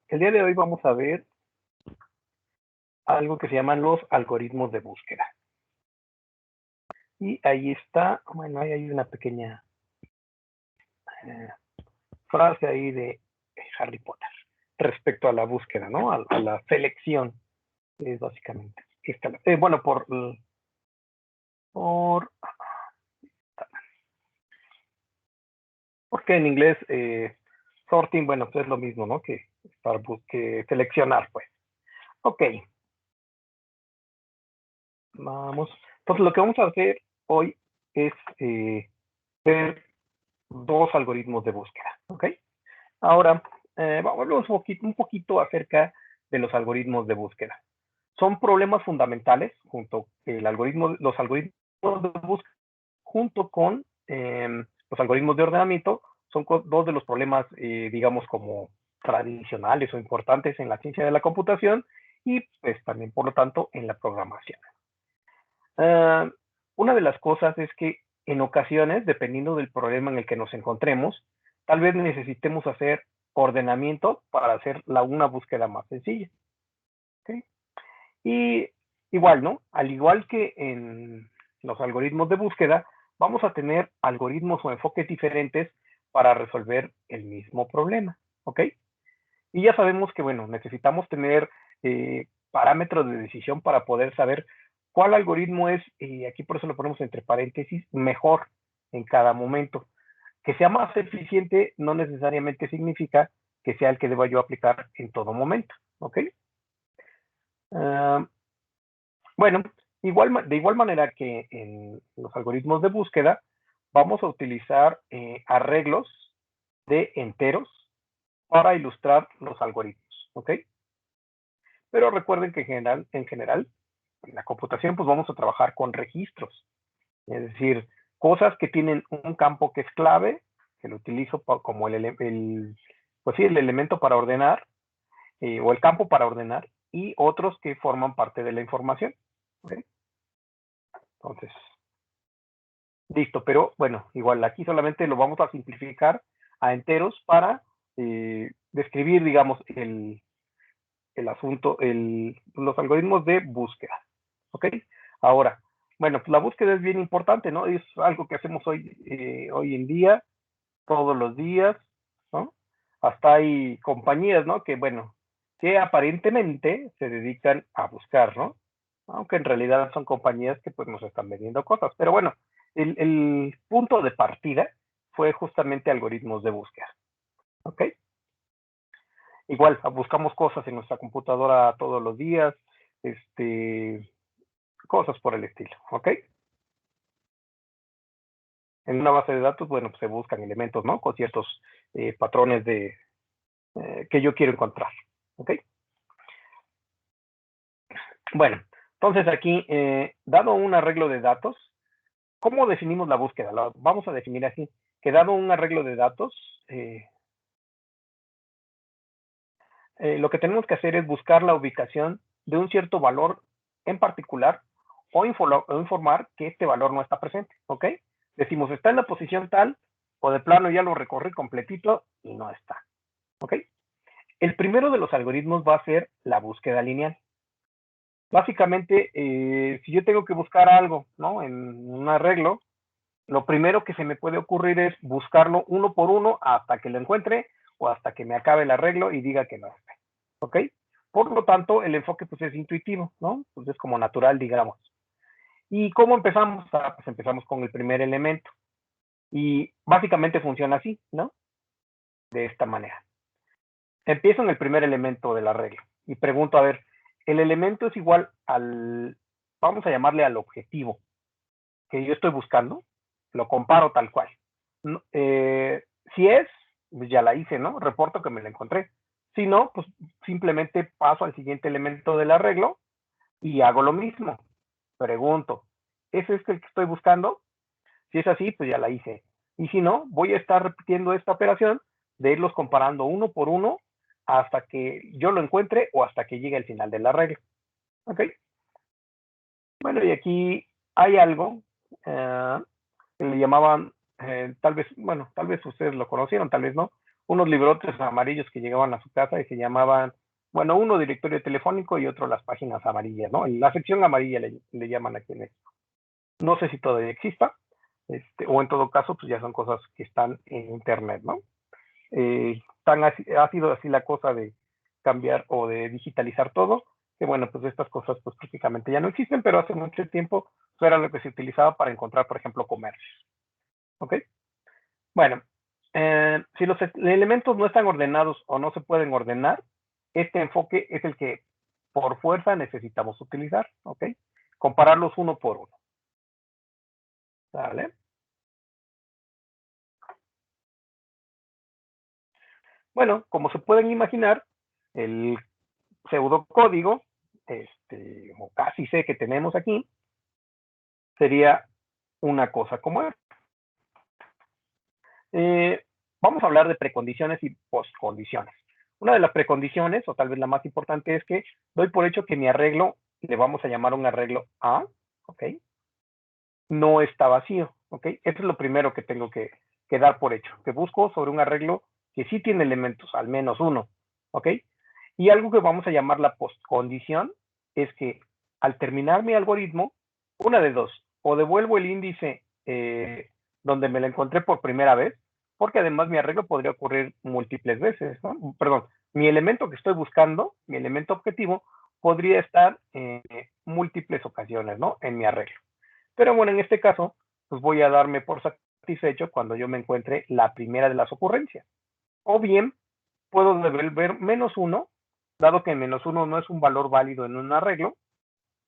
El día de hoy vamos a ver algo que se llaman los algoritmos de búsqueda. Y ahí está, bueno, ahí hay una pequeña frase ahí de Harry Potter respecto a la búsqueda, ¿no? A la selección, es básicamente. Esta, bueno, porque en inglés sorting, bueno, pues es lo mismo, ¿no? Que seleccionar, pues. Ok, vamos. Entonces, lo que vamos a hacer hoy es ver dos algoritmos de búsqueda, ¿ok? Ahora, vamos a hablar un poquito acerca de los algoritmos de búsqueda. Son problemas fundamentales junto los algoritmos de búsqueda junto con los algoritmos de ordenamiento, son dos de los problemas, digamos, como tradicionales o importantes en la ciencia de la computación y pues también, por lo tanto, en la programación. Una de las cosas es que en ocasiones, dependiendo del problema en el que nos encontremos, tal vez necesitemos hacer ordenamiento para hacer una búsqueda más sencilla. ¿Okay? Y igual, ¿no? Al igual que en los algoritmos de búsqueda, vamos a tener algoritmos o enfoques diferentes para resolver el mismo problema. ¿Ok? Y ya sabemos que, bueno, necesitamos tener parámetros de decisión para poder saber cuál algoritmo es, aquí por eso lo ponemos entre paréntesis, mejor en cada momento. Que sea más eficiente no necesariamente significa que sea el que deba yo aplicar en todo momento. ¿Ok? Bueno, de igual manera que en los algoritmos de búsqueda, vamos a utilizar arreglos de enteros para ilustrar los algoritmos. ¿Ok? Pero recuerden que en general, en la computación, pues vamos a trabajar con registros. Es decir, cosas que tienen un campo que es clave, que lo utilizo como pues sí, el elemento para ordenar, o el campo para ordenar, y otros que forman parte de la información. ¿Okay? Entonces, listo, pero bueno, igual aquí solamente lo vamos a simplificar a enteros para describir, digamos, el asunto, los algoritmos de búsqueda. ¿Ok? Ahora, bueno, pues la búsqueda es bien importante, ¿no? Es algo que hacemos hoy en día, todos los días, ¿no? Hasta hay compañías, ¿no? Que, bueno, que aparentemente se dedican a buscar, ¿no? Aunque en realidad son compañías que pues nos están vendiendo cosas. Pero bueno, el punto de partida fue justamente algoritmos de búsqueda. ¿Ok? Igual, buscamos cosas en nuestra computadora todos los días, cosas por el estilo, ¿ok? En una base de datos, bueno, pues se buscan elementos, ¿no? Con ciertos patrones que yo quiero encontrar, ¿ok? Bueno, entonces aquí, dado un arreglo de datos, ¿cómo definimos la búsqueda? Lo vamos a definir así, que dado un arreglo de datos, lo que tenemos que hacer es buscar la ubicación de un cierto valor en particular o informar que este valor no está presente, ¿ok? Decimos, está en la posición tal, o de plano ya lo recorrí completito y no está, ¿ok? El primero de los algoritmos va a ser la búsqueda lineal. Básicamente, si yo tengo que buscar algo, ¿no? En un arreglo, lo primero que se me puede ocurrir es buscarlo uno por uno hasta que lo encuentre o hasta que me acabe el arreglo y diga que no está, ¿ok? Por lo tanto, el enfoque pues es intuitivo, ¿no? Pues es como natural, digamos. ¿Y cómo empezamos? Pues empezamos con el primer elemento. Y básicamente funciona así, ¿no? De esta manera. Empiezo en el primer elemento del arreglo y pregunto, a ver, el elemento es igual vamos a llamarle al objetivo que yo estoy buscando, lo comparo tal cual. Si es, pues ya la hice, ¿no? Reporto que me la encontré. Si no, pues simplemente paso al siguiente elemento del arreglo y hago lo mismo. Pregunto, ¿es este el que estoy buscando? Si es así, pues ya la hice. Y si no, voy a estar repitiendo esta operación de irlos comparando uno por uno hasta que yo lo encuentre o hasta que llegue al final del arreglo. ¿Ok? Bueno, y aquí hay algo que le llamaban, tal vez ustedes lo conocieron, tal vez no, unos librotes amarillos que llegaban a su casa y se llamaban, bueno, uno directorio telefónico y otro las páginas amarillas, ¿no? La sección amarilla le llaman aquí en México. No sé si todavía exista, o en todo caso, pues ya son cosas que están en internet, ¿no? Ha sido así la cosa de cambiar o de digitalizar todo, que bueno, pues estas cosas pues prácticamente ya no existen, pero hace mucho tiempo eso era lo que se utilizaba para encontrar, por ejemplo, comercios. ¿Ok? Bueno, si los elementos no están ordenados o no se pueden ordenar, este enfoque es el que por fuerza necesitamos utilizar, ¿ok? Compararlos uno por uno. ¿Vale? Bueno, como se pueden imaginar, el pseudocódigo, o casi sé que tenemos aquí, sería una cosa como esta. Vamos a hablar de precondiciones y postcondiciones. Una de las precondiciones, o tal vez la más importante, es que doy por hecho que mi arreglo, le vamos a llamar un arreglo A, ¿ok? No está vacío, ¿ok? Eso es lo primero que tengo que dar por hecho, que busco sobre un arreglo que sí tiene elementos, al menos uno, ¿ok? Y algo que vamos a llamar la postcondición es que al terminar mi algoritmo, una de dos, o devuelvo el índice donde me lo encontré por primera vez, porque además mi arreglo podría ocurrir múltiples veces, ¿no? Perdón, mi elemento que estoy buscando, mi elemento objetivo, podría estar en múltiples ocasiones, ¿no? En mi arreglo. Pero bueno, en este caso, pues voy a darme por satisfecho cuando yo me encuentre la primera de las ocurrencias. O bien, puedo devolver menos uno, dado que menos uno no es un valor válido en un arreglo,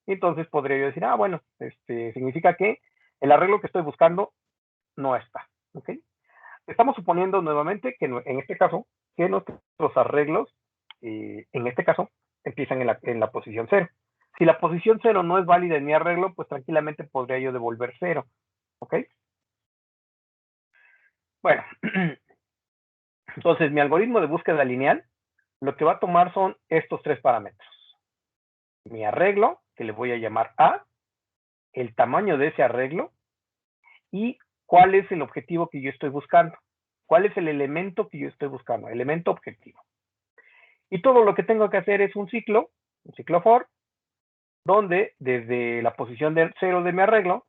entonces podría yo decir, bueno, significa que el arreglo que estoy buscando no está, ¿ok? Estamos suponiendo nuevamente que en este caso, que nuestros arreglos, en este caso, empiezan en la posición 0. Si la posición 0 no es válida en mi arreglo, pues tranquilamente podría yo devolver 0, ¿ok? Bueno, entonces mi algoritmo de búsqueda lineal lo que va a tomar son estos tres parámetros. Mi arreglo, que le voy a llamar A, el tamaño de ese arreglo y cuál es el objetivo que yo estoy buscando. ¿Cuál es el elemento que yo estoy buscando? Elemento objetivo. Y todo lo que tengo que hacer es un ciclo for, donde desde la posición de 0 de mi arreglo,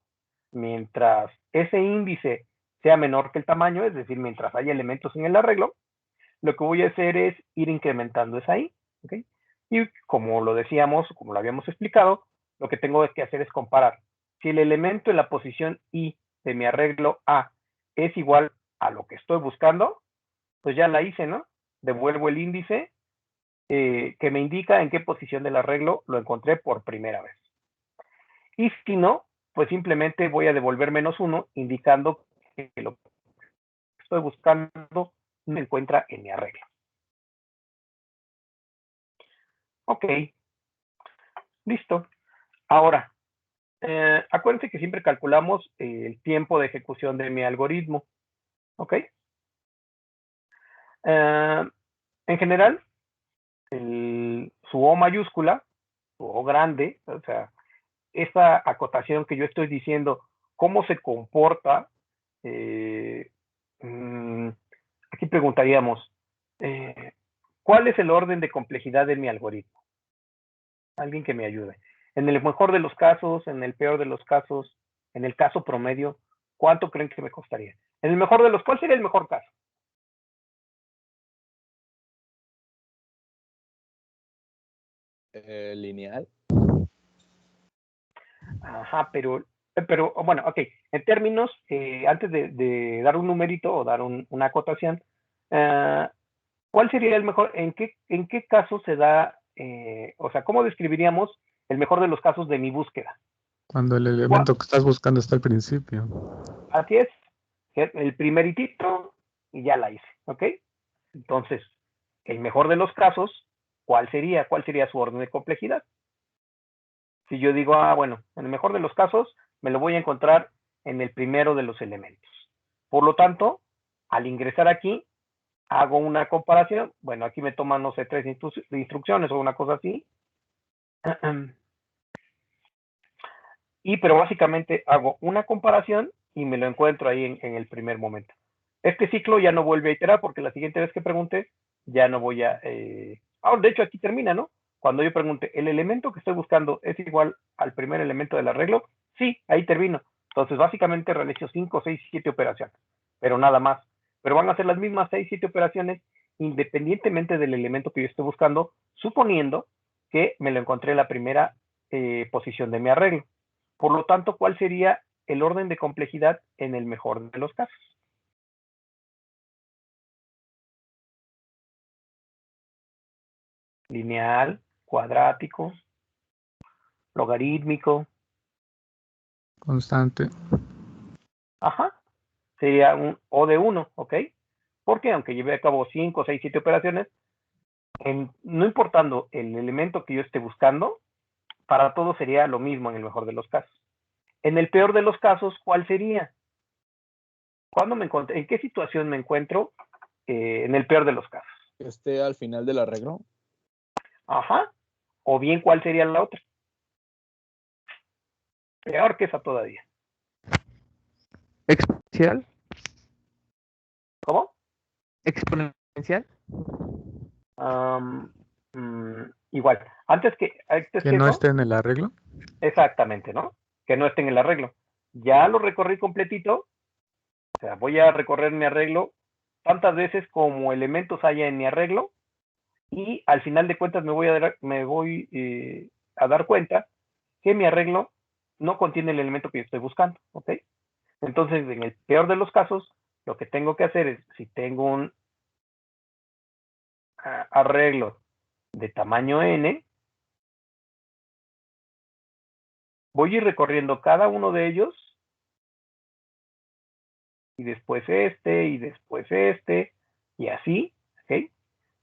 mientras ese índice sea menor que el tamaño, es decir, mientras haya elementos en el arreglo, lo que voy a hacer es ir incrementando esa i, ¿ok? Y como lo decíamos, como lo habíamos explicado, lo que tengo que hacer es comparar. Si el elemento en la posición i de mi arreglo A es igual a lo que estoy buscando, pues ya la hice, ¿no? Devuelvo el índice que me indica en qué posición del arreglo lo encontré por primera vez. Y si no, pues simplemente voy a devolver menos uno, indicando que lo que estoy buscando no se encuentra en mi arreglo. Ok, listo. Ahora, acuérdense que siempre calculamos el tiempo de ejecución de mi algoritmo. ¿Ok? En general, su O mayúscula, su O grande, o sea, esa acotación que yo estoy diciendo, cómo se comporta, aquí preguntaríamos, ¿cuál es el orden de complejidad de mi algoritmo? Alguien que me ayude. En el mejor de los casos, en el peor de los casos, en el caso promedio, ¿cuánto creen que me costaría? En el mejor de los, ¿cuál sería el mejor caso? Lineal. Ajá, pero bueno, ok. En términos, antes de dar un numerito o dar una acotación, ¿cuál sería el mejor? ¿En qué caso se da, o sea, cómo describiríamos el mejor de los casos de mi búsqueda? Cuando el elemento que estás buscando está al principio. Así es, el primeritito y ya la hice, ¿ok? Entonces, el mejor de los casos, ¿cuál sería? ¿Cuál sería su orden de complejidad? Si yo digo, bueno, en el mejor de los casos, me lo voy a encontrar en el primero de los elementos. Por lo tanto, al ingresar aquí, hago una comparación. Bueno, aquí me toman, no sé, 3 instrucciones o una cosa así. Pero básicamente hago una comparación y me lo encuentro ahí en el primer momento. Este ciclo ya no vuelve a iterar porque la siguiente vez que pregunte ya no voy a... Ahora, de hecho, aquí termina, ¿no? Cuando yo pregunte, ¿el elemento que estoy buscando es igual al primer elemento del arreglo? Sí, ahí termino. Entonces, básicamente realizo 5, 6, 7 operaciones, pero nada más. Pero van a ser las mismas 6, 7 operaciones independientemente del elemento que yo esté buscando, suponiendo que me lo encontré en la primera posición de mi arreglo. Por lo tanto, ¿cuál sería el orden de complejidad en el mejor de los casos? Lineal, cuadrático, logarítmico. Constante. Ajá, sería un O de 1, ¿ok? Porque aunque lleve a cabo 5, 6, 7 operaciones, no importando el elemento que yo esté buscando, para todo sería lo mismo en el mejor de los casos. En el peor de los casos, ¿cuál sería? ¿En qué situación me encuentro en el peor de los casos? Que esté al final del arreglo. Ajá. O bien, ¿cuál sería la otra? Peor que esa todavía. ¿Exponencial? ¿Cómo? ¿Exponencial? Igual. Antes que no eso, esté en el arreglo. Exactamente, ¿no? Que no esté en el arreglo. Ya lo recorrí completito. O sea, voy a recorrer mi arreglo tantas veces como elementos haya en mi arreglo. Y al final de cuentas me voy a dar cuenta que mi arreglo no contiene el elemento que yo estoy buscando, ¿ok? Entonces, en el peor de los casos, lo que tengo que hacer es, si tengo un arreglo de tamaño n, voy a ir recorriendo cada uno de ellos, y después este, y así, ¿ok?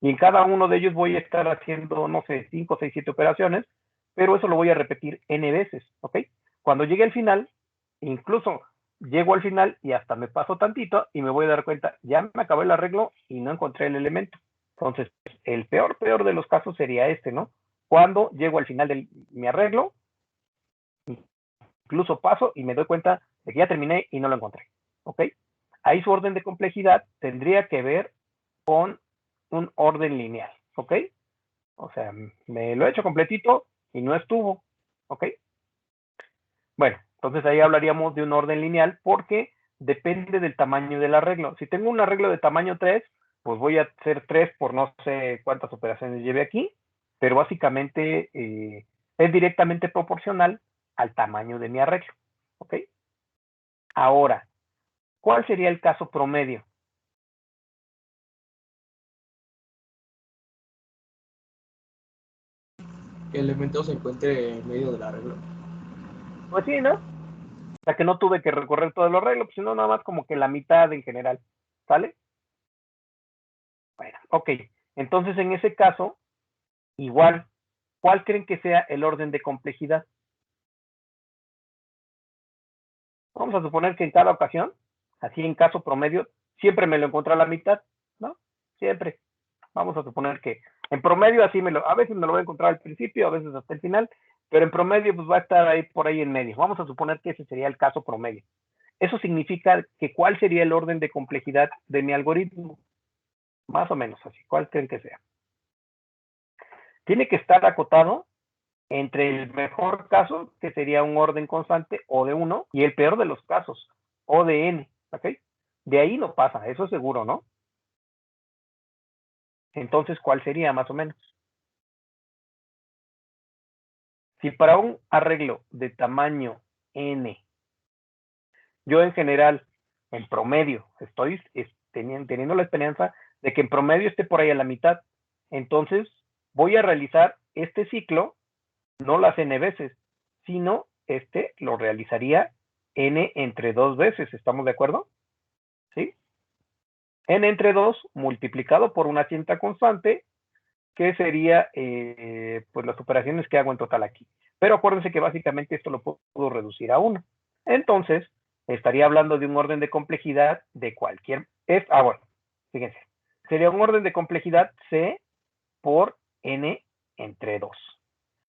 Y en cada uno de ellos voy a estar haciendo, no sé, 5, 6, 7 operaciones, pero eso lo voy a repetir n veces, ¿ok? Cuando llegue al final, incluso llego al final y hasta me paso tantito y me voy a dar cuenta, ya me acabé el arreglo y no encontré el elemento. Entonces, el peor de los casos sería este, ¿no? Cuando llego al final de mi arreglo, incluso paso y me doy cuenta de que ya terminé y no lo encontré, ¿ok? Ahí su orden de complejidad tendría que ver con un orden lineal, ¿ok? O sea, me lo he hecho completito y no estuvo, ¿ok? Bueno, entonces ahí hablaríamos de un orden lineal porque depende del tamaño del arreglo. Si tengo un arreglo de tamaño 3, pues voy a hacer 3 por no sé cuántas operaciones lleve aquí, pero básicamente es directamente proporcional al tamaño de mi arreglo, ¿ok? Ahora, ¿cuál sería el caso promedio? Que el elemento se encuentre en medio del arreglo. Pues sí, ¿no? O sea, que no tuve que recorrer todo el arreglo, pues, sino nada más como que la mitad en general, ¿sale? Bueno, ok. Entonces, en ese caso, igual, ¿cuál creen que sea el orden de complejidad? Vamos a suponer que en cada ocasión, así en caso promedio, siempre me lo encontré a la mitad, ¿no? Siempre. Vamos a suponer que en promedio así a veces me lo voy a encontrar al principio, a veces hasta el final, pero en promedio pues va a estar ahí por ahí en medio. Vamos a suponer que ese sería el caso promedio. Eso significa que ¿cuál sería el orden de complejidad de mi algoritmo? Más o menos así. ¿Cuál creen que sea? Tiene que estar acotado entre el mejor caso, que sería un orden constante, O de 1, y el peor de los casos, O de n, ¿ok? De ahí no pasa, eso es seguro, ¿no? Entonces, ¿cuál sería más o menos? Si para un arreglo de tamaño n, yo en general, en promedio, estoy teniendo la esperanza de que en promedio esté por ahí a la mitad, entonces voy a realizar este ciclo, no las n veces, sino lo realizaría n entre 2 veces, ¿estamos de acuerdo? ¿Sí? N entre 2 multiplicado por una cierta constante, que sería pues las operaciones que hago en total aquí. Pero acuérdense que básicamente esto lo puedo reducir a 1. Entonces, estaría hablando de un orden de complejidad de cualquier... bueno, fíjense. Sería un orden de complejidad C por N entre 2.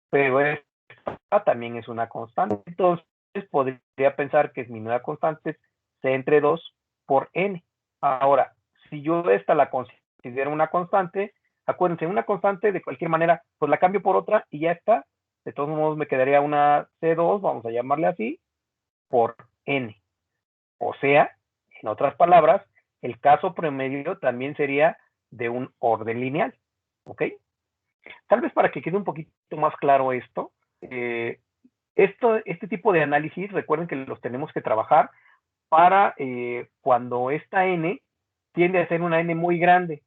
Pero esta también es una constante. Entonces, podría pensar que mi nueva constante es C entre 2 por N. Ahora, si yo esta la considero una constante, acuérdense, una constante de cualquier manera, pues la cambio por otra y ya está. De todos modos me quedaría una C2, vamos a llamarle así, por N. O sea, en otras palabras, el caso promedio también sería de un orden lineal. ¿Ok? Tal vez para que quede un poquito más claro esto, este tipo de análisis, recuerden que los tenemos que trabajar para cuando esta N tiende a ser una N muy grande.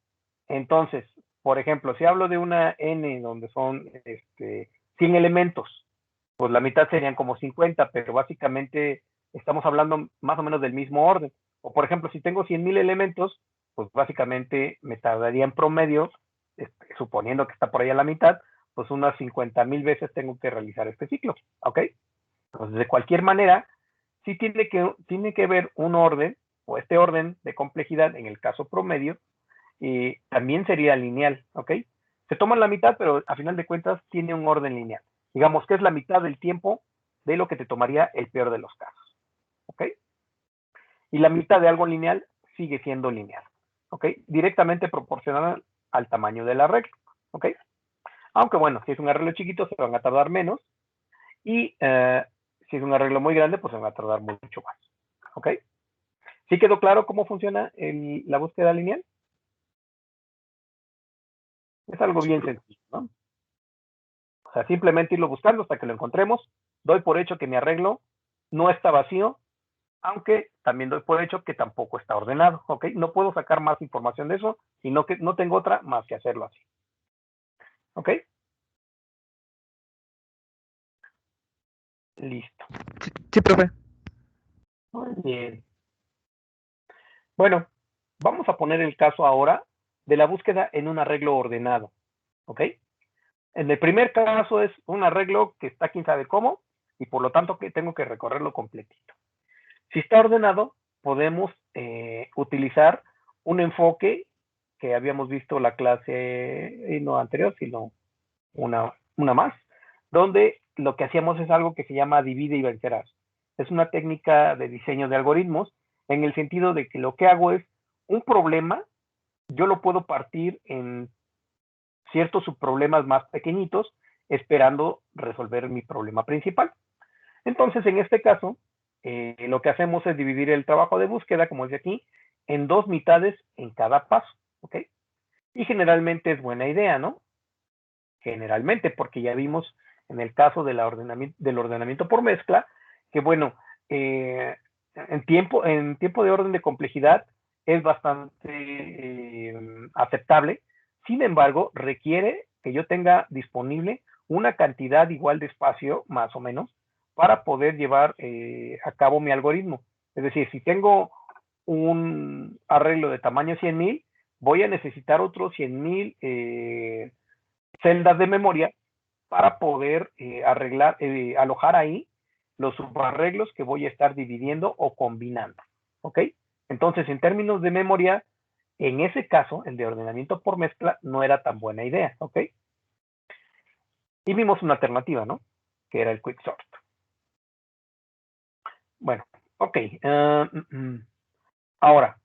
Entonces, por ejemplo, si hablo de una N donde son 100 elementos, pues la mitad serían como 50, pero básicamente estamos hablando más o menos del mismo orden. O por ejemplo, si tengo 100,000 elementos, pues básicamente me tardaría en promedio, suponiendo que está por ahí a la mitad, pues unas 50,000 veces tengo que realizar este ciclo. ¿Ok? Entonces, de cualquier manera, sí tiene que haber un orden, o este orden de complejidad, en el caso promedio, también sería lineal. ¿Ok? Se toma la mitad, pero a final de cuentas tiene un orden lineal. Digamos que es la mitad del tiempo de lo que te tomaría el peor de los casos. ¿Ok? Y la mitad de algo lineal sigue siendo lineal. ¿Ok? Directamente proporcional al tamaño del arreglo. ¿Ok? Aunque bueno, si es un arreglo chiquito se van a tardar menos. Y si es un arreglo muy grande, pues se van a tardar mucho más. ¿Ok? ¿Sí quedó claro cómo funciona la búsqueda lineal? Es algo bien sencillo, ¿no? O sea, simplemente irlo buscando hasta que lo encontremos. Doy por hecho que mi arreglo no está vacío, aunque también doy por hecho que tampoco está ordenado. ¿Ok? No puedo sacar más información de eso, sino que no tengo otra más que hacerlo así. ¿Ok? Listo. Sí, profe. Muy bien. Bueno, vamos a poner el caso ahora de la búsqueda en un arreglo ordenado. ¿Ok? En el primer caso es un arreglo que está quién sabe cómo y por lo tanto que tengo que recorrerlo completito. Si está ordenado, podemos utilizar un enfoque que habíamos visto la clase no anterior, sino una más, donde lo que hacíamos es algo que se llama divide y vencerás. Es una técnica de diseño de algoritmos en el sentido de que lo que hago es un problema, yo lo puedo partir en ciertos subproblemas más pequeñitos, esperando resolver mi problema principal. Entonces, en este caso, lo que hacemos es dividir el trabajo de búsqueda, como dice aquí, en dos mitades en cada paso. ¿Ok? Y generalmente es buena idea, ¿no? Generalmente, porque ya vimos en el caso del ordenamiento por mezcla, que bueno, en tiempo de orden de complejidad es bastante aceptable. Sin embargo, requiere que yo tenga disponible una cantidad igual de espacio, más o menos, para poder llevar a cabo mi algoritmo. Es decir, si tengo un arreglo de tamaño 100,000, voy a necesitar otros 100,000 celdas de memoria para poder alojar ahí los subarreglos que voy a estar dividiendo o combinando. ¿Ok? Entonces, en términos de memoria, en ese caso, el de ordenamiento por mezcla no era tan buena idea. ¿Ok? Y vimos una alternativa, ¿no? Que era el quicksort. Bueno, ok. Ahora,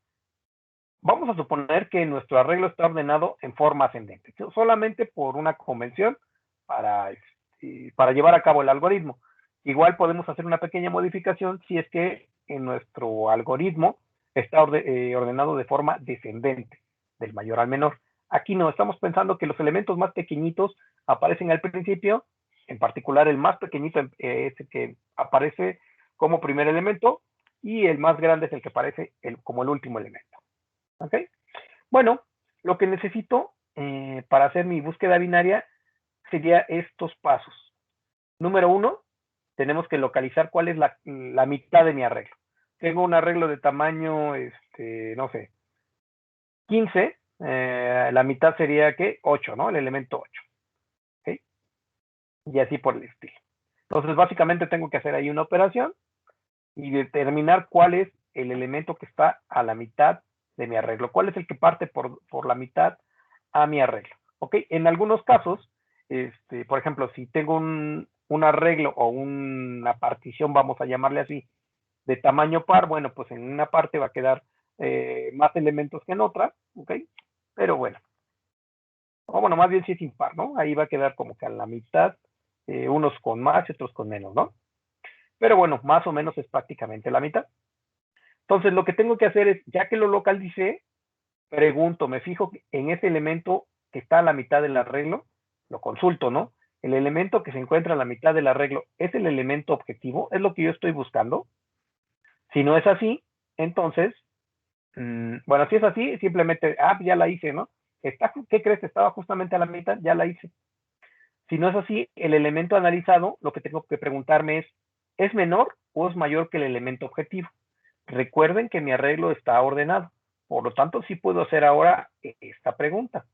vamos a suponer que nuestro arreglo está ordenado en forma ascendente, solamente por una convención para llevar a cabo el algoritmo. Igual podemos hacer una pequeña modificación si es que en nuestro algoritmo está ordenado de forma descendente, del mayor al menor. Aquí no, estamos pensando que los elementos más pequeñitos aparecen al principio, en particular el más pequeñito es el que aparece como primer elemento y el más grande es el que aparece como el último elemento. ¿Ok? Bueno, lo que necesito para hacer mi búsqueda binaria sería estos pasos. Número 1, tenemos que localizar cuál es la mitad de mi arreglo. Tengo un arreglo de tamaño, no sé, 15, la mitad sería, ¿qué? 8, ¿no? El elemento 8. ¿Ok? Y así por el estilo. Entonces, básicamente tengo que hacer ahí una operación y determinar cuál es el elemento que está a la mitad de mi arreglo. ¿Cuál es el que parte por la mitad a mi arreglo? ¿Ok? En algunos casos, por ejemplo, si tengo un arreglo o una partición, vamos a llamarle así, de tamaño par, bueno, pues en una parte va a quedar más elementos que en otra, ¿ok? Pero bueno, o bueno, más bien si es impar, ¿no? Ahí va a quedar como que a la mitad, unos con más y otros con menos, ¿no? Pero bueno, más o menos es prácticamente la mitad. Entonces, lo que tengo que hacer es, ya que lo localicé, pregunto, me fijo en ese elemento que está a la mitad del arreglo, lo consulto, ¿no? El elemento que se encuentra a la mitad del arreglo es el elemento objetivo, es lo que yo estoy buscando. Si no es así, entonces, bueno, si es así, simplemente, ya la hice, ¿no? ¿Qué crees? Estaba justamente a la mitad, ya la hice. Si no es así, el elemento analizado, lo que tengo que preguntarme ¿es menor o es mayor que el elemento objetivo? Recuerden que mi arreglo está ordenado. Por lo tanto, sí puedo hacer ahora esta pregunta.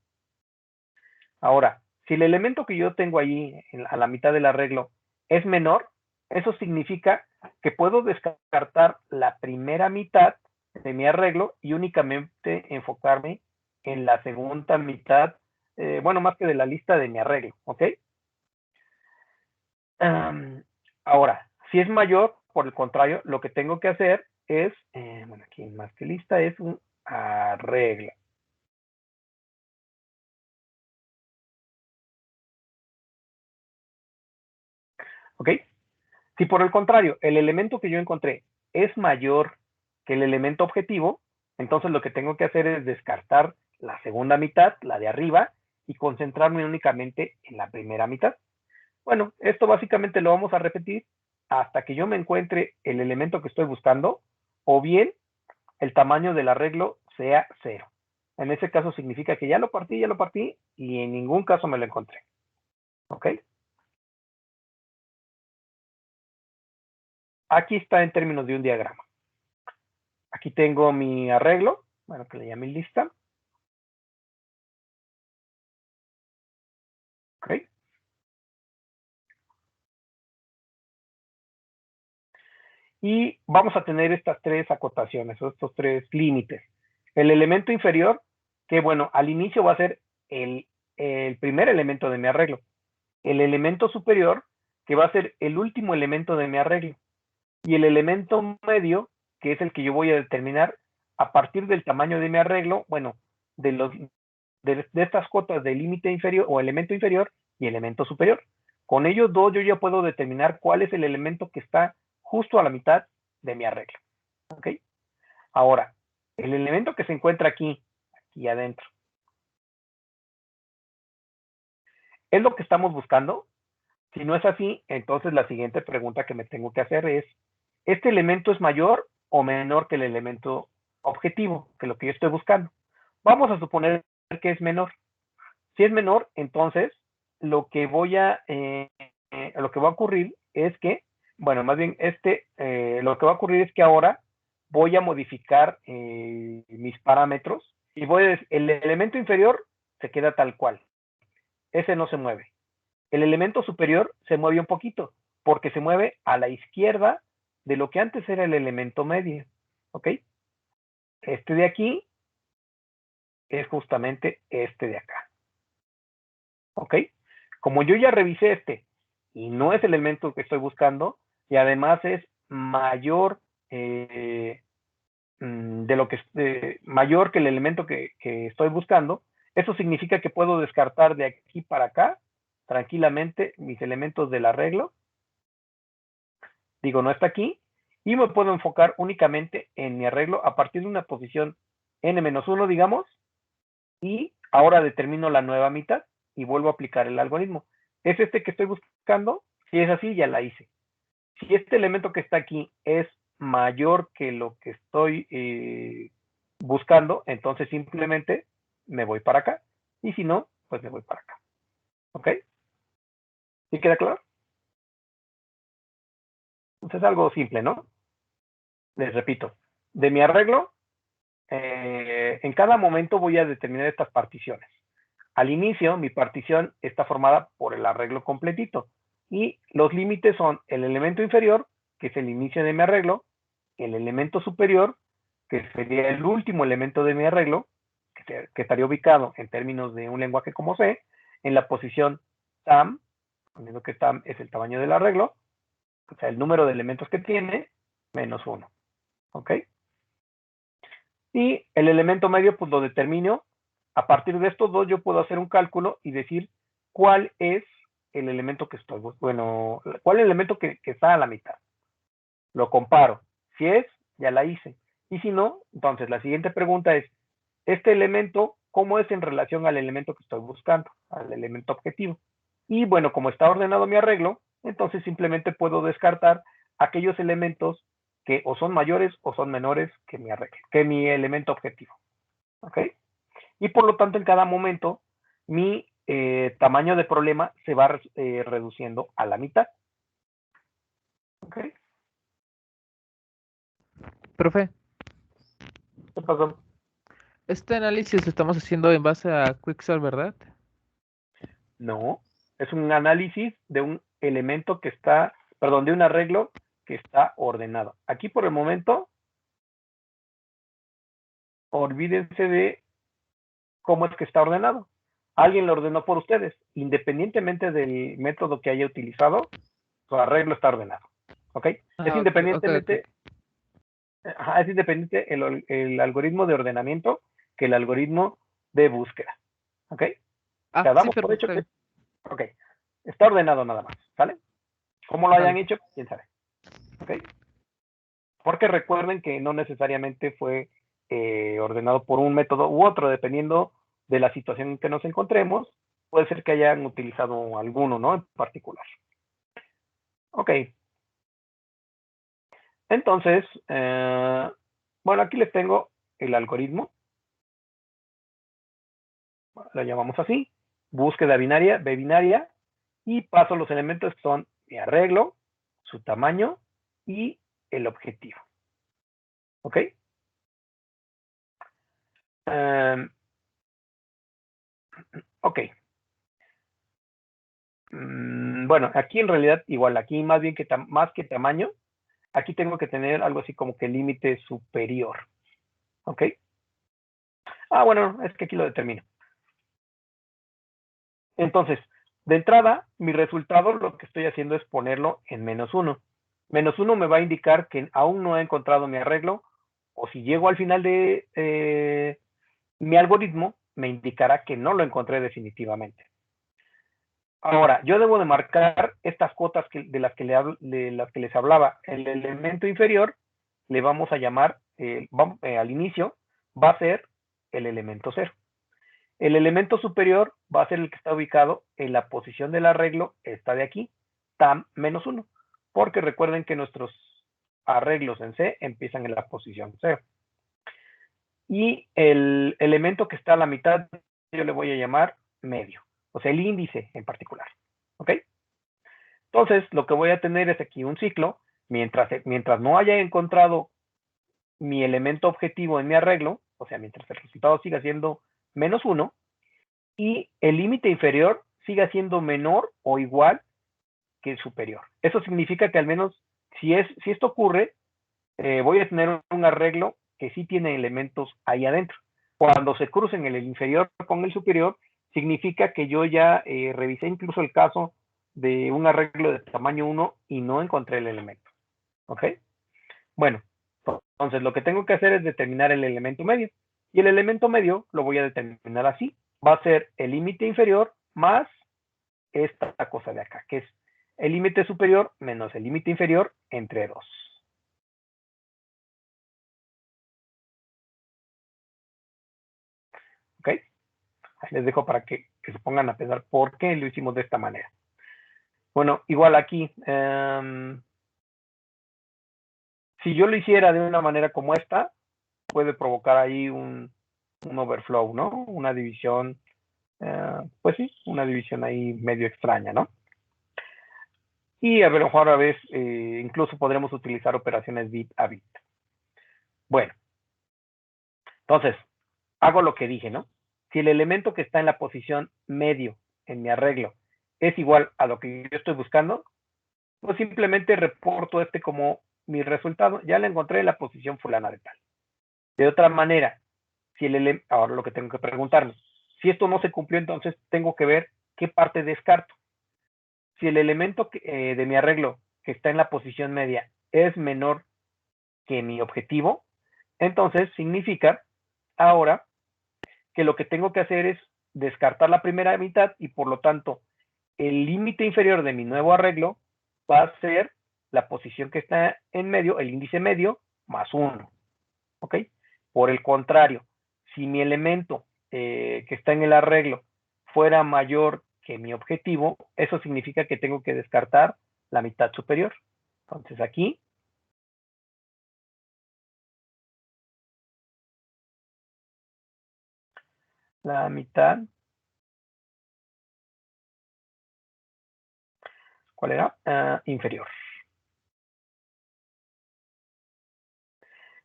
Ahora, si el elemento que yo tengo ahí a la mitad del arreglo es menor, eso significa que puedo descartar la primera mitad de mi arreglo y únicamente enfocarme en la segunda mitad, bueno, más que de la lista de mi arreglo, ¿ok? Ahora, si es mayor, por el contrario, lo que tengo que hacer es, bueno, aquí más que lista es un arreglo. ¿Ok? Si por el contrario, el elemento que yo encontré es mayor que el elemento objetivo, entonces lo que tengo que hacer es descartar la segunda mitad, la de arriba, y concentrarme únicamente en la primera mitad. Bueno, esto básicamente lo vamos a repetir hasta que yo me encuentre el elemento que estoy buscando, o bien el tamaño del arreglo sea 0. En ese caso significa que ya lo partí y en ningún caso me lo encontré. ¿Ok? Aquí está en términos de un diagrama. Aquí tengo mi arreglo, bueno, que le llame lista. ¿Ok? Y vamos a tener estas tres acotaciones, o estos tres límites. El elemento inferior, que bueno, al inicio va a ser el primer elemento de mi arreglo. El elemento superior, que va a ser el último elemento de mi arreglo. Y el elemento medio, que es el que yo voy a determinar a partir del tamaño de mi arreglo, bueno, de estas cotas de límite inferior o elemento inferior y elemento superior. Con ellos dos yo ya puedo determinar cuál es el elemento que está justo a la mitad de mi arreglo. ¿Ok? Ahora, el elemento que se encuentra aquí adentro, ¿es lo que estamos buscando? Si no es así, entonces la siguiente pregunta que me tengo que hacer es, ¿este elemento es mayor o menor que el elemento objetivo, que lo que yo estoy buscando? Vamos a suponer que es menor. Si es menor, entonces lo que lo que va a ocurrir es que, bueno, más bien lo que va a ocurrir es que ahora voy a modificar mis parámetros y el elemento inferior se queda tal cual. Ese no se mueve. El elemento superior se mueve un poquito, porque se mueve a la izquierda de lo que antes era el elemento medio. ¿Ok? Este de aquí es justamente este de acá. ¿Ok? Como yo ya revisé y no es el elemento que estoy buscando, y además es mayor mayor que el elemento que estoy buscando, eso significa que puedo descartar de aquí para acá tranquilamente mis elementos del arreglo. Digo, no está aquí, y me puedo enfocar únicamente en mi arreglo a partir de una posición n-1, digamos, y ahora determino la nueva mitad y vuelvo a aplicar el algoritmo. ¿Es este que estoy buscando? Si es así, ya la hice. Si este elemento que está aquí es mayor que lo que estoy buscando, entonces simplemente me voy para acá. Y si no, pues me voy para acá. ¿Ok? ¿Sí queda claro? Entonces es algo simple, ¿no? Les repito, de mi arreglo, en cada momento voy a determinar estas particiones. Al inicio, mi partición está formada por el arreglo completito. Y los límites son el elemento inferior, que es el inicio de mi arreglo, el elemento superior, que sería el último elemento de mi arreglo, que estaría ubicado en términos de un lenguaje como C, en la posición tam, poniendo que tam es el tamaño del arreglo, o sea, el número de elementos que tiene, -1. ¿Ok? Y el elemento medio, pues lo determino. A partir de estos dos, yo puedo hacer un cálculo y decir cuál es el elemento que estoy, bueno, cuál es el elemento que está a la mitad. Lo comparo. Si es, ya la hice. Y si no, entonces la siguiente pregunta es, este elemento, ¿cómo es en relación al elemento que estoy buscando, al elemento objetivo? Y bueno, como está ordenado mi arreglo, entonces simplemente puedo descartar aquellos elementos que o son mayores o son menores que mi arreglo, que mi elemento objetivo. ¿Ok? Y por lo tanto, en cada momento, mi tamaño de problema se va reduciendo a la mitad. ¿Ok? Profe, ¿Qué pasó? este análisis lo estamos haciendo en base a Quicksort, ¿verdad? No, es un análisis de un elemento que está, perdón, de un arreglo que está ordenado. Aquí por el momento, olvídense de cómo es que está ordenado. Alguien lo ordenó por ustedes. Independientemente del método que haya utilizado, su arreglo está ordenado. ¿Ok? Es Ok, independientemente, es independiente el algoritmo de ordenamiento que el algoritmo de búsqueda. ¿Ok? O sea, sí, damos por perfecto, hecho está que, bien. ok, está ordenado nada más, ¿sale? ¿Cómo lo hayan Vale. hecho? ¿Quién sabe? ¿Ok? Porque recuerden que no necesariamente fue ordenado por un método u otro, dependiendo de la situación en que nos encontremos, puede ser que hayan utilizado alguno, ¿no? En particular. Ok. Entonces, bueno, aquí les tengo el algoritmo. Lo llamamos así. Búsqueda binaria, B binaria. Y paso los elementos que son mi arreglo, su tamaño y el objetivo. ¿Ok? Ok. Bueno, aquí en realidad igual, aquí más bien que más que tamaño, aquí tengo que tener algo así como que límite superior. ¿Ok? Ah, bueno, es que aquí lo determino. Entonces, de entrada, mi resultado lo que estoy haciendo es ponerlo en -1. -1 me va a indicar que aún no he encontrado mi arreglo, o si llego al final de mi algoritmo, me indicará que no lo encontré definitivamente. Ahora, yo debo de marcar estas cuotas de las que les hablaba. El elemento inferior le vamos a llamar, al inicio, va a ser el elemento 0. El elemento superior va a ser el que está ubicado en la posición del arreglo, esta de aquí, tam -1. Porque recuerden que nuestros arreglos en C empiezan en la posición 0. Y el elemento que está a la mitad, yo le voy a llamar medio. O sea, el índice en particular. ¿Ok? Entonces, lo que voy a tener es aquí un ciclo. Mientras no haya encontrado mi elemento objetivo en mi arreglo, o sea, mientras el resultado siga siendo -1, y el límite inferior siga siendo menor o igual que el superior. Eso significa que al menos, si esto ocurre, voy a tener un arreglo que sí tiene elementos ahí adentro. Cuando se crucen el inferior con el superior, significa que yo ya revisé incluso el caso de un arreglo de tamaño 1 y no encontré el elemento. ¿Ok? Bueno, entonces lo que tengo que hacer es determinar el elemento medio. Y el elemento medio lo voy a determinar así. Va a ser el límite inferior más esta cosa de acá, que es el límite superior menos el límite inferior entre 2. ¿Ok? Ahí les dejo para que se pongan a pensar por qué lo hicimos de esta manera. Bueno, igual aquí, si yo lo hiciera de una manera como esta, puede provocar ahí un overflow, ¿no? Una división, pues sí, una división ahí medio extraña, ¿no? Y a lo mejor a veces incluso podremos utilizar operaciones bit a bit. Bueno, entonces, hago lo que dije, ¿no? Si el elemento que está en la posición medio en mi arreglo es igual a lo que yo estoy buscando, pues simplemente reporto este como mi resultado. Ya le encontré en la posición fulana de tal. De otra manera, si ahora lo que tengo que preguntarme, si esto no se cumplió, entonces tengo que ver qué parte descarto. Si el elemento de mi arreglo que está en la posición media es menor que mi objetivo, entonces significa ahora que lo que tengo que hacer es descartar la primera mitad y por lo tanto el límite inferior de mi nuevo arreglo va a ser la posición que está en medio, el índice medio, más 1. ¿Ok? Por el contrario, si mi elemento que está en el arreglo fuera mayor que mi objetivo, eso significa que tengo que descartar la mitad superior. Entonces aquí la mitad, ¿cuál era? Inferior.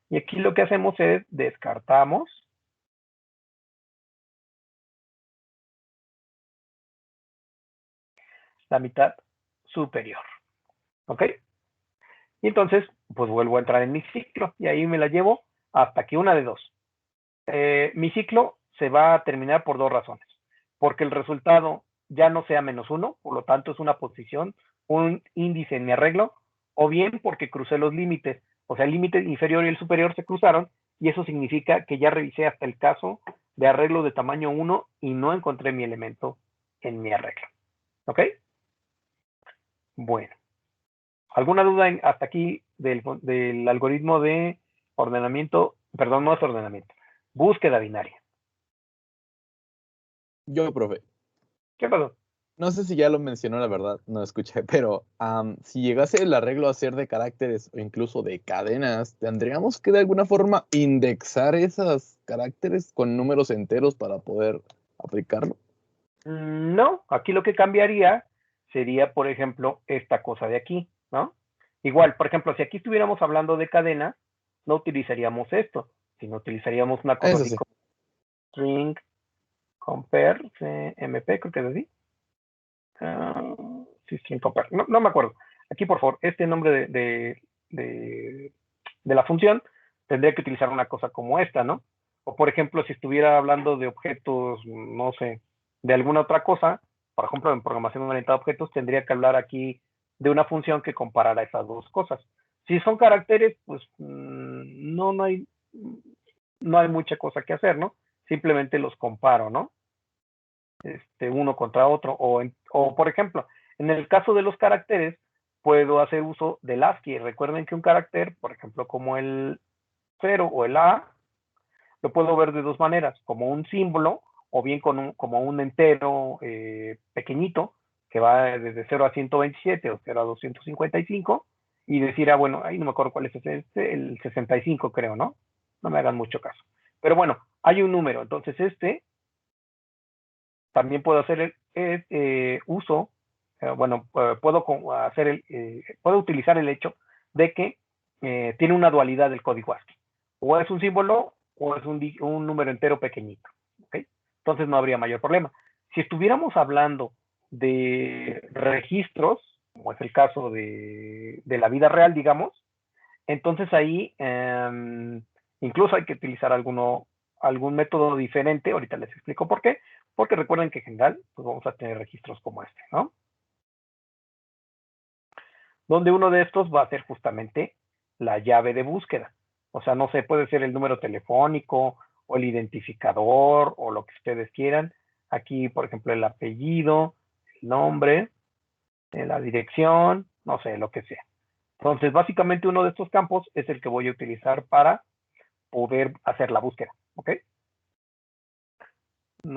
Y aquí lo que hacemos es descartamos la mitad superior. ¿Ok? Y entonces, pues vuelvo a entrar en mi ciclo y ahí me la llevo hasta que una de dos. Mi ciclo se va a terminar por dos razones. Porque el resultado ya no sea -1, por lo tanto es una posición, un índice en mi arreglo, o bien porque crucé los límites, o sea, el límite inferior y el superior se cruzaron, y eso significa que ya revisé hasta el caso de arreglo de tamaño 1 y no encontré mi elemento en mi arreglo. ¿Ok? Bueno. ¿Alguna duda hasta aquí del algoritmo de ordenamiento? Perdón, no es ordenamiento. Búsqueda binaria. Yo, profe, ¿Qué pasó? no sé si ya lo mencionó, la verdad, no escuché, pero si llegase el arreglo a ser de caracteres o incluso de cadenas, ¿tendríamos que de alguna forma indexar esos caracteres con números enteros para poder aplicarlo? No, aquí lo que cambiaría sería, por ejemplo, esta cosa de aquí, ¿no? Igual, por ejemplo, si aquí estuviéramos hablando de cadena, no utilizaríamos esto, sino utilizaríamos una cosa Eso así sí. como string compare CMP, creo que es así. Sí, string compare. No me acuerdo. Aquí, por favor, este nombre de la función tendría que utilizar una cosa como esta, ¿no? O, por ejemplo, si estuviera hablando de objetos, no sé, de alguna otra cosa, por ejemplo, en programación orientada a objetos, tendría que hablar aquí de una función que comparara esas dos cosas. Si son caracteres, pues no hay mucha cosa que hacer, ¿no? Simplemente los comparo, ¿no? Uno contra otro. O, por ejemplo, en el caso de los caracteres, puedo hacer uso del ASCII. Recuerden que un carácter, por ejemplo, como el 0 o el A, lo puedo ver de dos maneras, como un símbolo o bien como un entero pequeñito que va desde 0 a 127 o 0 a 255 y decir, bueno, ahí no me acuerdo cuál es el 65 creo, ¿no? No me hagan mucho caso. Pero bueno, hay un número, entonces también puedo hacer uso, puedo utilizar el hecho de que tiene una dualidad del código ASCII. O es un símbolo o es un número entero pequeñito. ¿Okay? Entonces no habría mayor problema. Si estuviéramos hablando de registros, como es el caso de la vida real, digamos, entonces ahí incluso hay que utilizar algún método diferente, ahorita les explico por qué, porque recuerden que en general pues vamos a tener registros como este, ¿no? Donde uno de estos va a ser justamente la llave de búsqueda. O sea, no sé, puede ser el número telefónico o el identificador o lo que ustedes quieran. Aquí, por ejemplo, el apellido, el nombre, la dirección, no sé, lo que sea. Entonces, básicamente uno de estos campos es el que voy a utilizar para poder hacer la búsqueda, ¿ok?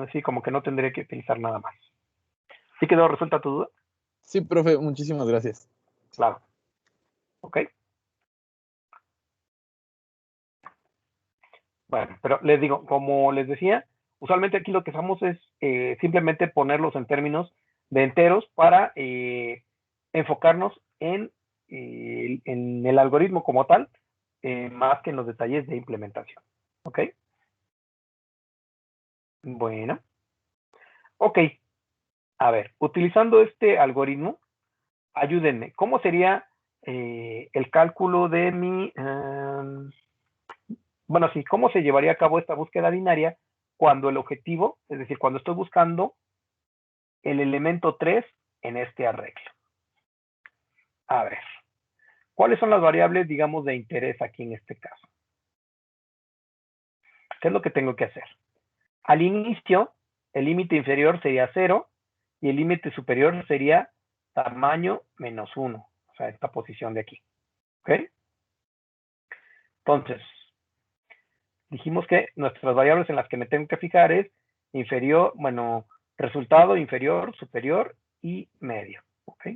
Así como que no tendré que utilizar nada más. ¿Sí quedó resuelta tu duda? Sí, profe, muchísimas gracias. Claro. ¿Ok? Bueno, pero les digo, como les decía, usualmente aquí lo que hacemos es simplemente ponerlos en términos de enteros para enfocarnos en el algoritmo como tal, más que en los detalles de implementación. ¿Ok? Bueno. Ok. A ver, utilizando este algoritmo, ayúdenme. ¿Cómo sería el cálculo de bueno, sí, cómo se llevaría a cabo esta búsqueda binaria cuando el objetivo, es decir, cuando estoy buscando el elemento 3 en este arreglo? A ver, ¿cuáles son las variables, digamos, de interés aquí en este caso? ¿qué es lo que tengo que hacer? Al inicio, el límite inferior sería 0 y el límite superior sería tamaño menos 1. O sea, esta posición de aquí. ¿Ok? Entonces, dijimos que nuestras variables en las que me tengo que fijar es inferior, bueno, resultado, inferior, superior y medio. ¿Ok?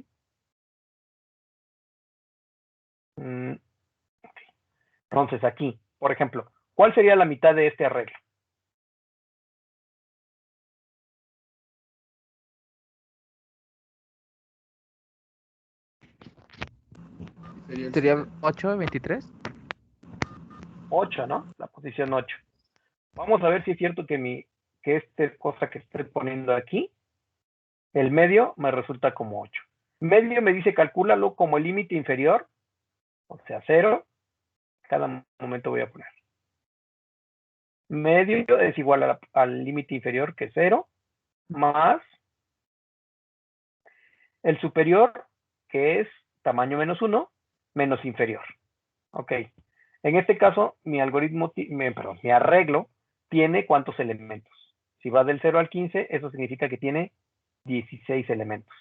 Entonces, aquí, por ejemplo, ¿cuál sería la mitad de este arreglo? Sería 8, 23. 8, ¿no? La posición 8. Vamos a ver si es cierto que esta cosa que estoy poniendo aquí, el medio me resulta como 8. Medio me dice calcúlalo como el límite inferior, o sea, 0. Cada momento voy a poner. Medio es igual al límite inferior, que es 0, más el superior, que es tamaño menos 1, menos inferior. Ok. En este caso, mi arreglo tiene ¿cuántos elementos? Si va del 0 al 15, eso significa que tiene 16 elementos.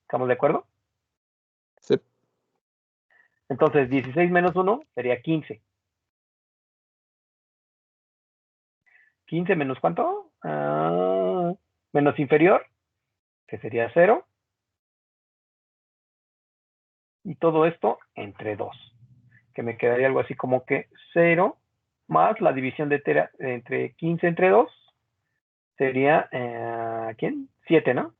¿Estamos de acuerdo? Sí. Entonces, 16 menos 1 sería 15. 15 menos ¿cuánto? Menos inferior, que sería 0. Y todo esto entre 2. Que me quedaría algo así como que 0 más la división de entre 15 entre 2 sería, ¿quién? 7, ¿no?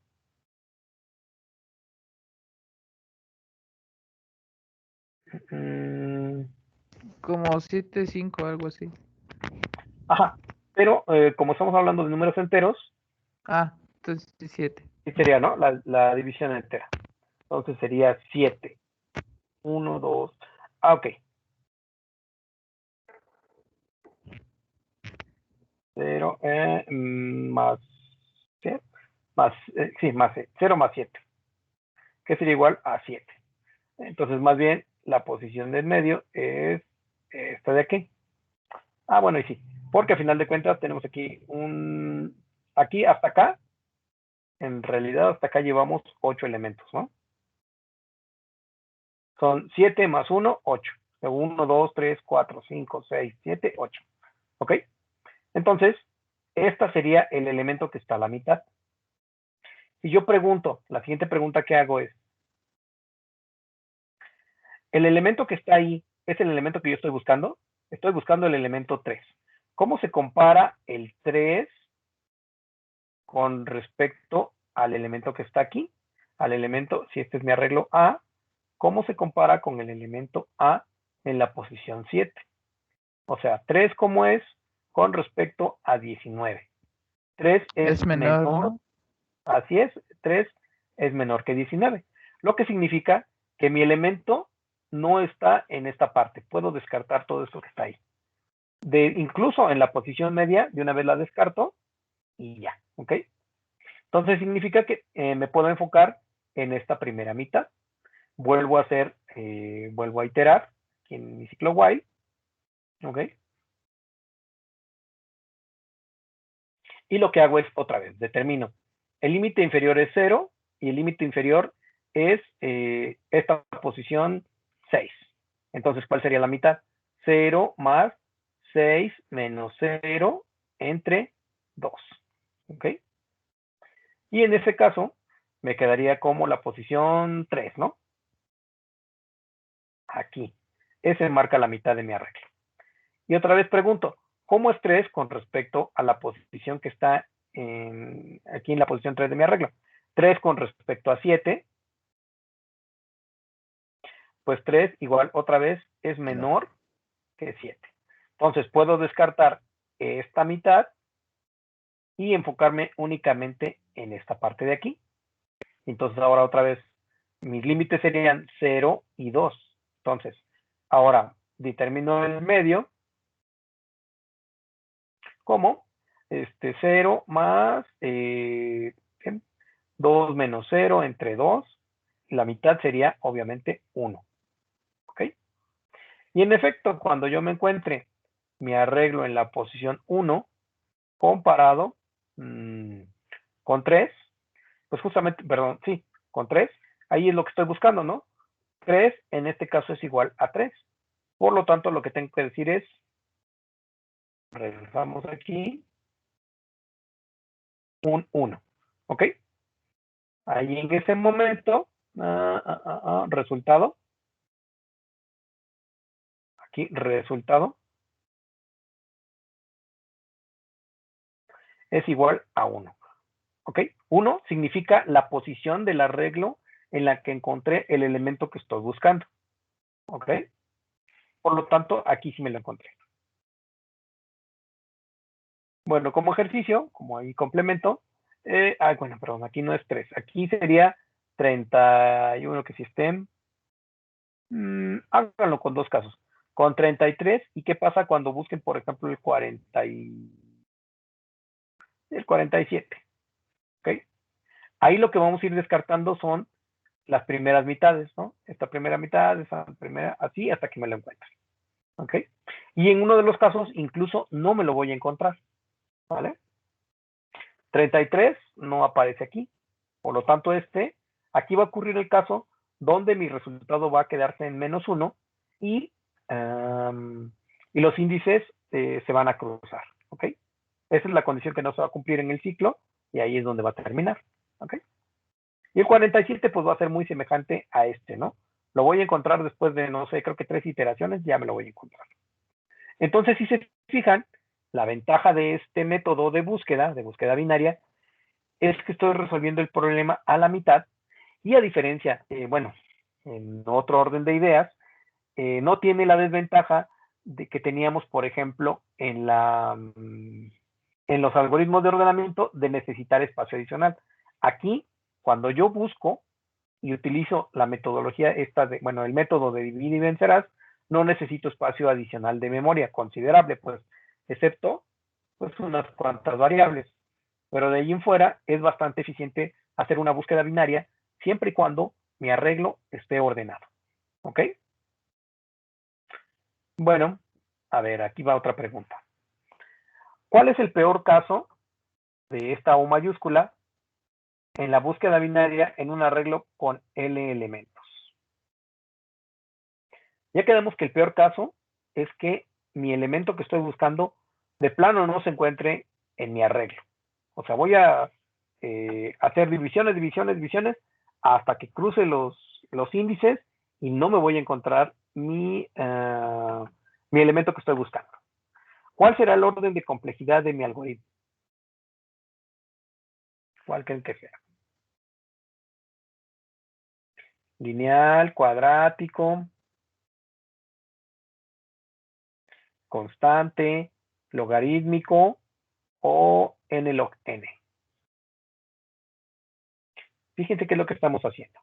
Como 7, 5, algo así. Ajá, pero como estamos hablando de números enteros, Ah, entonces 7. sí sería, ¿no? La división entera. Entonces sería 7. 1, 2. Ok. 0 más, ¿qué? Más, sí, más 0 más 7, que sería igual a 7. Entonces, más bien, la posición del medio es esta de aquí. Bueno, y sí, porque a final de cuentas tenemos aquí aquí hasta acá, en realidad hasta acá llevamos 8 elementos, ¿no? Son 7 más 1, 8. 1, 2, 3, 4, 5, 6, 7, 8. ¿Ok? Entonces, esta sería el elemento que está a la mitad. Si yo pregunto, la siguiente pregunta que hago es, ¿el elemento que está ahí es el elemento que yo estoy buscando? Estoy buscando el elemento 3. ¿Cómo se compara el 3 con respecto al elemento que está aquí? Al elemento, si este es mi arreglo A, ¿cómo se compara con el elemento A en la posición 7? O sea, 3 ¿cómo es con respecto a 19? 3 es Es menor, menor, ¿no? así es, 3 es menor que 19. Lo que significa que mi elemento no está en esta parte. Puedo descartar todo esto que está ahí. Incluso en la posición media, de una vez la descarto y ya, ¿ok? Entonces significa que me puedo enfocar en esta primera mitad. Vuelvo a iterar en mi ciclo while, ¿ok? Y lo que hago es, otra vez, determino. El límite inferior es 0 y el límite inferior es esta posición 6. Entonces, ¿cuál sería la mitad? 0 más 6 menos 0 entre 2. ¿Ok? Y en este caso, me quedaría como la posición 3, ¿no? Aquí. Ese marca la mitad de mi arreglo. Y otra vez pregunto, ¿cómo es 3 con respecto a la posición que está aquí en la posición 3 de mi arreglo? 3 con respecto a 7, pues 3 igual otra vez es menor que 7. Entonces puedo descartar esta mitad y enfocarme únicamente en esta parte de aquí. Entonces ahora otra vez mis límites serían 0 y 2. Entonces, ahora determino el medio como 0 más 2 menos 0 entre 2. La mitad sería obviamente 1. ¿Ok? Y en efecto, cuando yo me encuentre mi arreglo en la posición 1 comparado con 3, pues justamente, perdón, sí, con 3, ahí es lo que estoy buscando, ¿no? 3 en este caso es igual a 3. Por lo tanto, lo que tengo que decir es, regresamos aquí, un 1, ¿ok? Ahí en ese momento, resultado, aquí resultado, es igual a 1, ¿ok? 1 significa la posición del arreglo en la que encontré el elemento que estoy buscando, ¿ok? Por lo tanto, aquí sí me lo encontré. Bueno, como ejercicio, como ahí complemento, bueno, perdón, aquí no es 3, aquí sería 31 que si estén. Háganlo con dos casos. Con 33, ¿y qué pasa cuando busquen, por ejemplo, el 47? ¿Ok? Ahí lo que vamos a ir descartando son las primeras mitades, ¿no? Esta primera mitad, esa primera, así hasta que me lo encuentre. ¿Ok? Y en uno de los casos, incluso no me lo voy a encontrar. ¿Vale? 33 no aparece aquí. Por lo tanto, aquí va a ocurrir el caso donde mi resultado va a quedarse en -1 y, y los índices se van a cruzar. ¿Ok? Esa es la condición que no se va a cumplir en el ciclo y ahí es donde va a terminar. ¿Ok? Y el 47 pues va a ser muy semejante a ¿no? Lo voy a encontrar después de, no sé, creo que 3 iteraciones, ya me lo voy a encontrar. Entonces, si se fijan, la ventaja de este método de búsqueda binaria, es que estoy resolviendo el problema a la mitad y a diferencia, bueno, en otro orden de ideas, no tiene la desventaja de que teníamos, por ejemplo, en los algoritmos de ordenamiento de necesitar espacio adicional. Aquí, cuando yo busco y utilizo la metodología el método de divide y vencerás, no necesito espacio adicional de memoria considerable, pues, excepto pues unas cuantas variables. Pero de ahí en fuera es bastante eficiente hacer una búsqueda binaria siempre y cuando mi arreglo esté ordenado. ¿Ok? Bueno, a ver, aquí va otra pregunta. ¿Cuál es el peor caso de esta O mayúscula en la búsqueda binaria en un arreglo con L elementos? Ya quedamos que el peor caso es que mi elemento que estoy buscando de plano no se encuentre en mi arreglo. O sea, voy a hacer divisiones, hasta que cruce los índices y no me voy a encontrar mi elemento que estoy buscando. ¿Cuál será el orden de complejidad de mi algoritmo? ¿Cuál creen que sea? Lineal, cuadrático, constante, logarítmico o n log n. Fíjense qué es lo que estamos haciendo.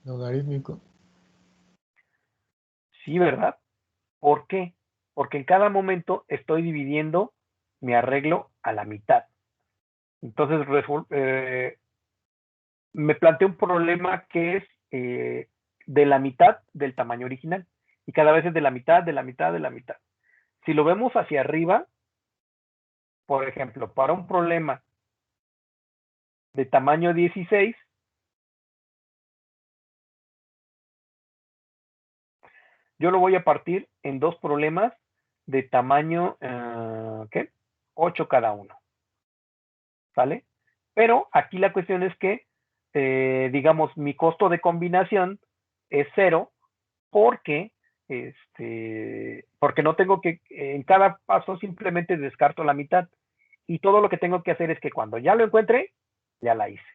Logarítmico. Sí, ¿verdad? ¿Por qué? Porque en cada momento estoy dividiendo mi arreglo a la mitad. Entonces, me planteé un problema que es de la mitad del tamaño original. Y cada vez es de la mitad, de la mitad, de la mitad. Si lo vemos hacia arriba, por ejemplo, para un problema de tamaño 16, yo lo voy a partir en dos problemas de tamaño, ¿qué? 8 cada uno. ¿Sale? Pero aquí la cuestión es que, digamos, mi costo de combinación es 0 porque, porque no tengo que, en cada paso simplemente descarto la mitad. Y todo lo que tengo que hacer es que cuando ya lo encuentre, ya la hice.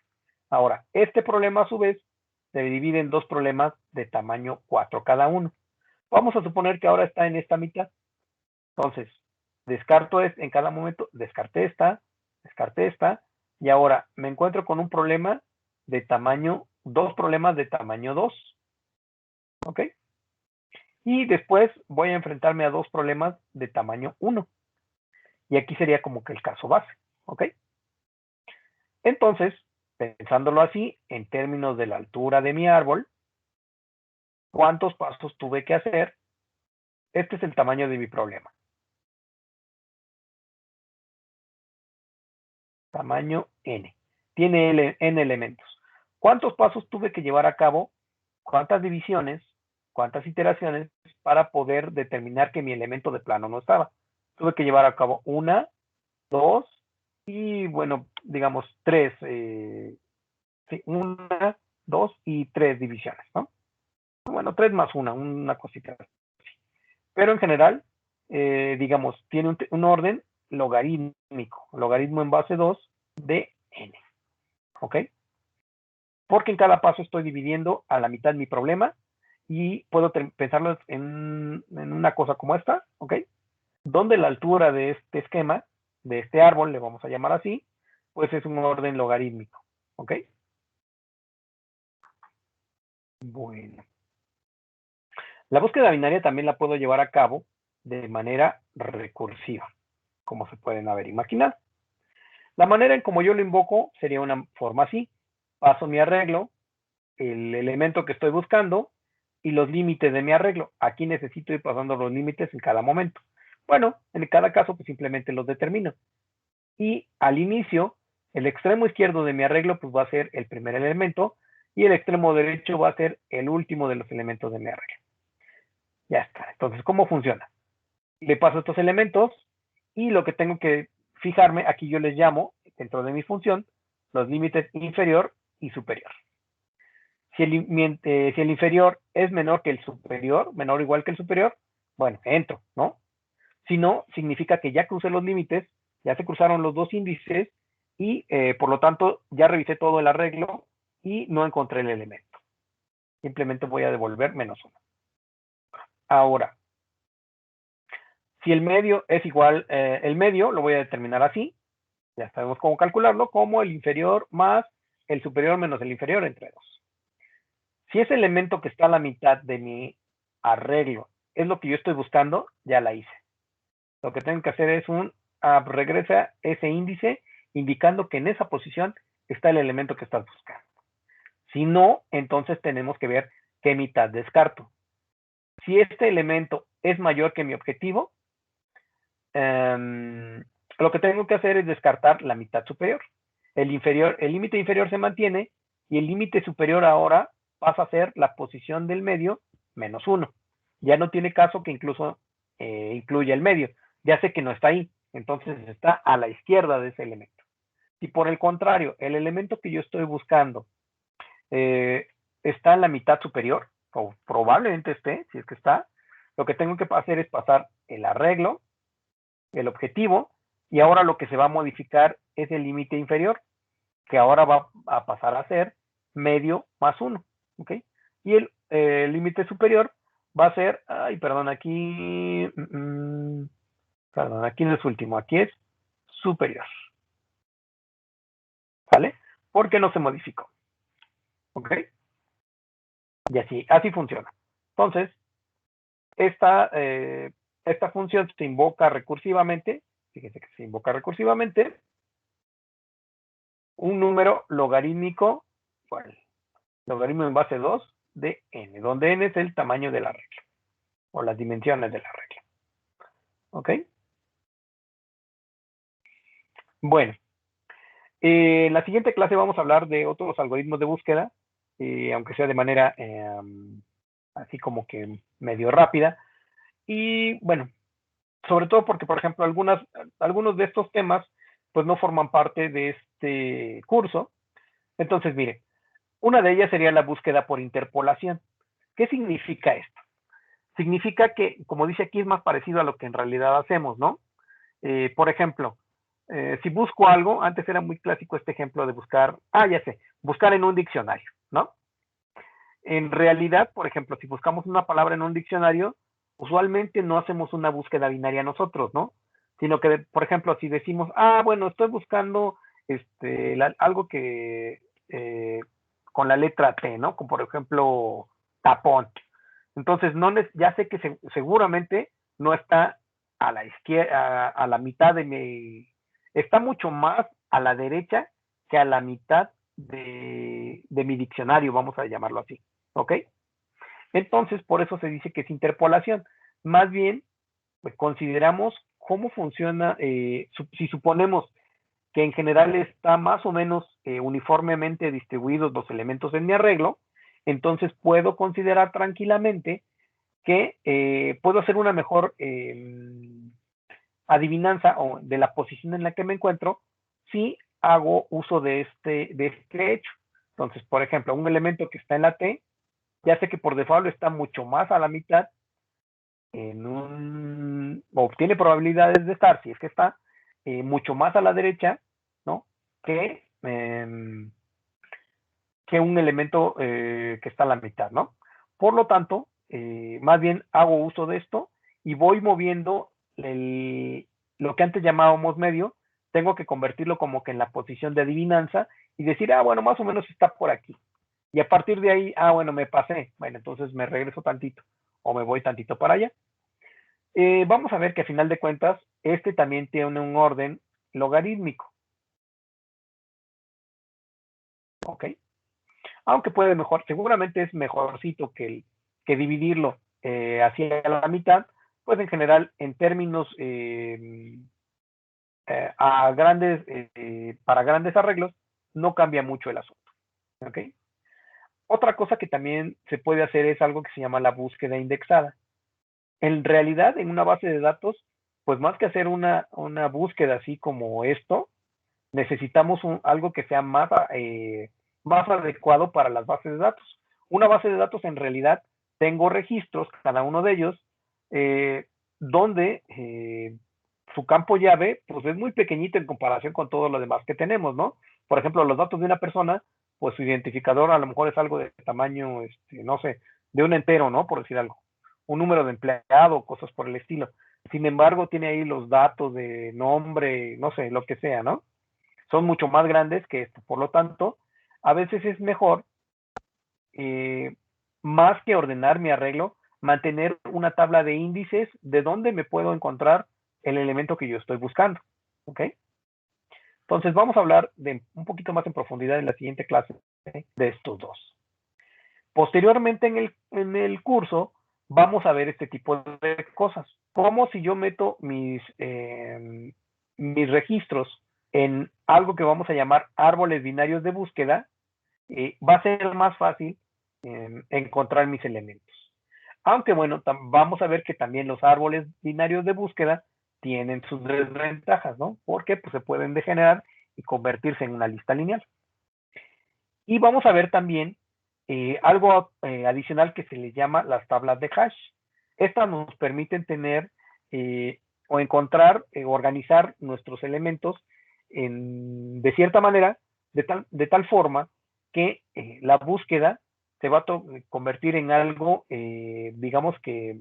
Ahora, este problema a su vez se divide en dos problemas de tamaño 4 cada uno. Vamos a suponer que ahora está en esta mitad. Entonces, descarto en cada momento, descarté esta, y ahora me encuentro con un problema de tamaño, dos problemas de tamaño 2. ¿Ok? Y después voy a enfrentarme a dos problemas de tamaño 1. Y aquí sería como que el caso base. ¿Ok? Entonces, pensándolo así, en términos de la altura de mi árbol, ¿cuántos pasos tuve que hacer? Este es el tamaño de mi problema. tamaño n. Tiene n elementos. ¿Cuántos pasos tuve que llevar a cabo? ¿Cuántas divisiones? ¿Cuántas iteraciones para poder determinar que mi elemento de plano no estaba? Tuve que llevar a cabo 1, 2 y, bueno, digamos 3. Sí, 1, 2 y 3 divisiones, ¿no? Bueno, 3 más 1, una cosita. Pero en general, digamos, tiene un orden logarítmico, logaritmo en base 2 de n. ¿Ok? Porque en cada paso estoy dividiendo a la mitad mi problema y puedo pensarlo en una cosa como esta, ¿ok? Donde la altura de este esquema, de este árbol, le vamos a llamar así, pues es un orden logarítmico, ¿ok? Bueno. La búsqueda binaria también la puedo llevar a cabo de manera recursiva, como se pueden haber imaginado. La manera en como yo lo invoco sería una forma así. Paso mi arreglo, el elemento que estoy buscando y los límites de mi arreglo. Aquí necesito ir pasando los límites en cada momento. Bueno, en cada caso pues simplemente los determino. Y al inicio, el extremo izquierdo de mi arreglo pues va a ser el primer elemento y el extremo derecho va a ser el último de los elementos de mi arreglo. Ya está. Entonces, ¿cómo funciona? Le paso estos elementos y lo que tengo que fijarme, aquí yo les llamo, dentro de mi función, los límites inferior y superior. Si el inferior es menor que el superior, menor o igual que el superior, bueno, entro, ¿no? Si no, significa que ya crucé los límites, ya se cruzaron los dos índices y por lo tanto ya revisé todo el arreglo y no encontré el elemento. Simplemente voy a devolver -1. Ahora, si el medio es igual, el medio lo voy a determinar así, ya sabemos cómo calcularlo, como el inferior más el superior menos el inferior entre 2. Si ese elemento que está a la mitad de mi arreglo es lo que yo estoy buscando, ya la hice. Lo que tengo que hacer es regresa ese índice indicando que en esa posición está el elemento que estás buscando. Si no, entonces tenemos que ver qué mitad descarto. Si este elemento es mayor que mi objetivo, lo que tengo que hacer es descartar la mitad superior. El límite inferior se mantiene y el límite superior ahora pasa a ser la posición del medio -1. Ya no tiene caso que incluso incluya el medio. Ya sé que no está ahí, entonces está a la izquierda de ese elemento. Si por el contrario, el elemento que yo estoy buscando está en la mitad superior, o probablemente esté, si es que está, lo que tengo que hacer es pasar el arreglo, el objetivo, y ahora lo que se va a modificar es el límite inferior, que ahora va a pasar a ser medio más 1, ¿ok? Y el límite superior va a ser, perdón, aquí no es último, aquí es superior, ¿vale? Porque no se modificó, ¿ok? Y así funciona. Entonces, esta función se invoca recursivamente, fíjense que se invoca recursivamente, un número logarítmico, bueno, logaritmo en base 2 de n, donde n es el tamaño de la regla, o las dimensiones de la regla. ¿Ok? Bueno, en la siguiente clase vamos a hablar de otros algoritmos de búsqueda, aunque sea de manera así como que medio rápida. Y bueno, sobre todo porque, por ejemplo, algunos de estos temas pues no forman parte de este curso. Entonces, miren, una de ellas sería la búsqueda por interpolación. ¿Qué significa esto? Significa que, como dice aquí, es más parecido a lo que en realidad hacemos, ¿no? Por ejemplo, si busco algo, antes era muy clásico este ejemplo de buscar, ya sé, buscar en un diccionario, ¿no? En realidad, por ejemplo, si buscamos una palabra en un diccionario, usualmente no hacemos una búsqueda binaria nosotros, ¿no? Sino que, por ejemplo, si decimos, bueno, estoy buscando algo que con la letra T, ¿no? Como por ejemplo, tapón. Entonces, ya sé que seguramente no está a la izquierda, a la mitad de está mucho más a la derecha que a la mitad de mi diccionario, vamos a llamarlo así, ¿ok? Entonces, por eso se dice que es interpolación. Más bien, pues, consideramos cómo funciona, si suponemos que en general está más o menos uniformemente distribuidos los elementos en mi arreglo, entonces puedo considerar tranquilamente que puedo hacer una mejor adivinanza o de la posición en la que me encuentro si hago uso de este hecho. Entonces, por ejemplo, un elemento que está en la T, ya sé que por default está mucho más a la mitad, o tiene probabilidades de estar, si es que está, mucho más a la derecha, ¿no? Que un elemento que está a la mitad, ¿no? Por lo tanto, más bien hago uso de esto y voy moviendo lo que antes llamábamos medio, tengo que convertirlo como que en la posición de adivinanza y decir, bueno, más o menos está por aquí. Y a partir de ahí, bueno, me pasé. Bueno, entonces me regreso tantito o me voy tantito para allá. Vamos a ver que a final de cuentas, este también tiene un orden logarítmico. ¿Ok? Aunque puede mejor, seguramente es mejorcito que dividirlo hacia la mitad, pues en general, en términos para grandes arreglos, no cambia mucho el asunto. ¿Ok? Otra cosa que también se puede hacer es algo que se llama la búsqueda indexada. En realidad, en una base de datos, pues más que hacer una búsqueda así como esto, necesitamos algo que sea más adecuado para las bases de datos. Una base de datos, en realidad, tengo registros, cada uno de ellos, donde su campo llave pues es muy pequeñito en comparación con todo lo demás que tenemos, ¿no? Por ejemplo, los datos de una persona, pues su identificador a lo mejor es algo de tamaño, no sé, de un entero, ¿no? Por decir algo. Un número de empleado, cosas por el estilo. Sin embargo, tiene ahí los datos de nombre, no sé, lo que sea, ¿no? Son mucho más grandes que esto. Por lo tanto, a veces es mejor, más que ordenar mi arreglo, mantener una tabla de índices de dónde me puedo encontrar el elemento que yo estoy buscando. ¿Ok? Entonces vamos a hablar de un poquito más en profundidad en la siguiente clase de estos dos. Posteriormente en el curso vamos a ver este tipo de cosas. Como si yo meto mis registros en algo que vamos a llamar árboles binarios de búsqueda, va a ser más fácil encontrar mis elementos. Aunque bueno, vamos a ver que también los árboles binarios de búsqueda tienen sus desventajas, ¿no? Porque pues, se pueden degenerar y convertirse en una lista lineal. Y vamos a ver también algo adicional que se le llama las tablas de hash. Estas nos permiten tener o encontrar, organizar nuestros elementos de cierta manera, de tal forma que la búsqueda se va a convertir en algo, digamos que,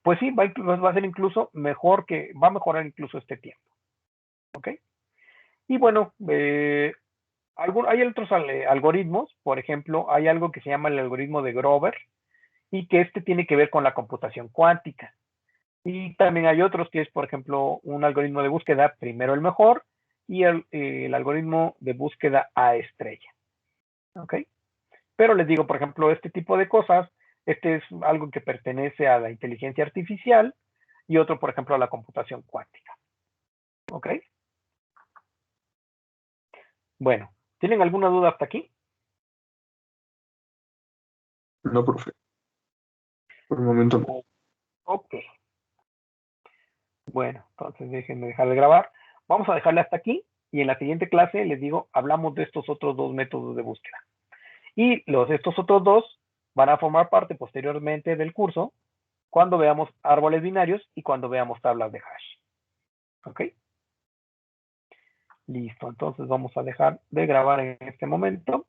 pues sí, va a ser incluso mejor va a mejorar incluso este tiempo. ¿Ok? Y bueno, hay otros algoritmos, por ejemplo, hay algo que se llama el algoritmo de Grover y que tiene que ver con la computación cuántica. Y también hay otros que es, por ejemplo, un algoritmo de búsqueda primero el mejor y el algoritmo de búsqueda A estrella. ¿Ok? Pero les digo, por ejemplo, este tipo de cosas, este es algo que pertenece a la inteligencia artificial y otro, por ejemplo, a la computación cuántica. ¿Ok? Bueno, ¿tienen alguna duda hasta aquí? No, profe. Por el momento no. Ok. Bueno, entonces déjenme dejar de grabar. Vamos a dejarle hasta aquí y en la siguiente clase les digo, hablamos de estos otros dos métodos de búsqueda. Y estos otros dos van a formar parte posteriormente del curso cuando veamos árboles binarios y cuando veamos tablas de hash. ¿Ok? Listo, entonces vamos a dejar de grabar en este momento.